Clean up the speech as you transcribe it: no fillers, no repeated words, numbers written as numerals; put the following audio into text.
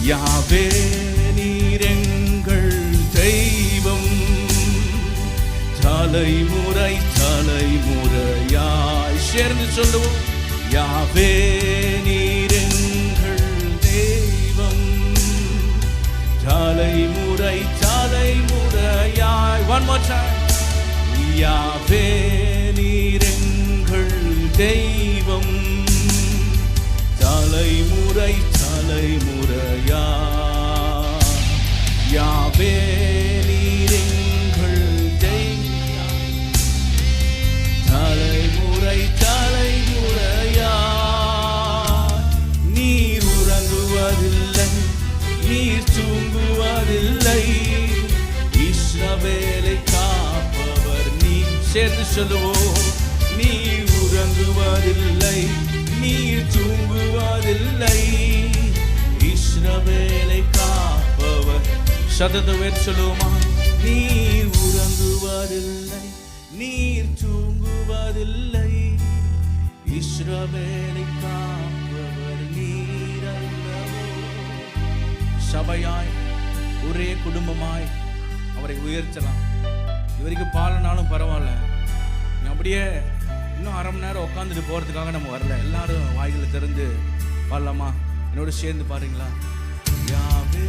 யாவே நீர் எங்கள் தெய்வம், தலைமுறை தலைமுறையாய் சேர்ந்து சொல்லுவோம். யாவே நீர் எங்கள் தெய்வம், தலைமுறை தலைமுறையாய். One more time. யாவே நீர் எங்கள் தெய்வம், தலைமுறை தலைமுறையாய். யாவே நீர் எங்கள் தெய்வம், தலைமுறை தலைமுறையாய். நீர் உறங்குவதில்லை, நீர் தூங்குவதில்லை, இஸ்ரவேலை காப்பவர் நீ. சேர்ந்து சொல்லுவோம். நீர் உறங்குவதில்லை, நீர் தூங்குவதில்லை, இஸ்ரவேலை காப்பவர். சததவேர் சொல்லுவோமா? நீர் உறங்குவதில்லை, நீர் தூங்குவதில்லை, இஸ்ரவேலை காப்பவர் நீர் அல்லவோ. சபையாய் ஒரே குடும்பமாய் அவரை உயர்த்தலாம். இவருக்கு பாலனாலும் பரவாயில்ல, அப்படியே இன்னும் அரை மணி நேரம் உட்காந்துட்டு போகிறதுக்காக நம்ம வரல. எல்லாரும் வாய்களை திறந்து பாடலாமா? என்னோட சேர்ந்து பாருங்களா? யாவே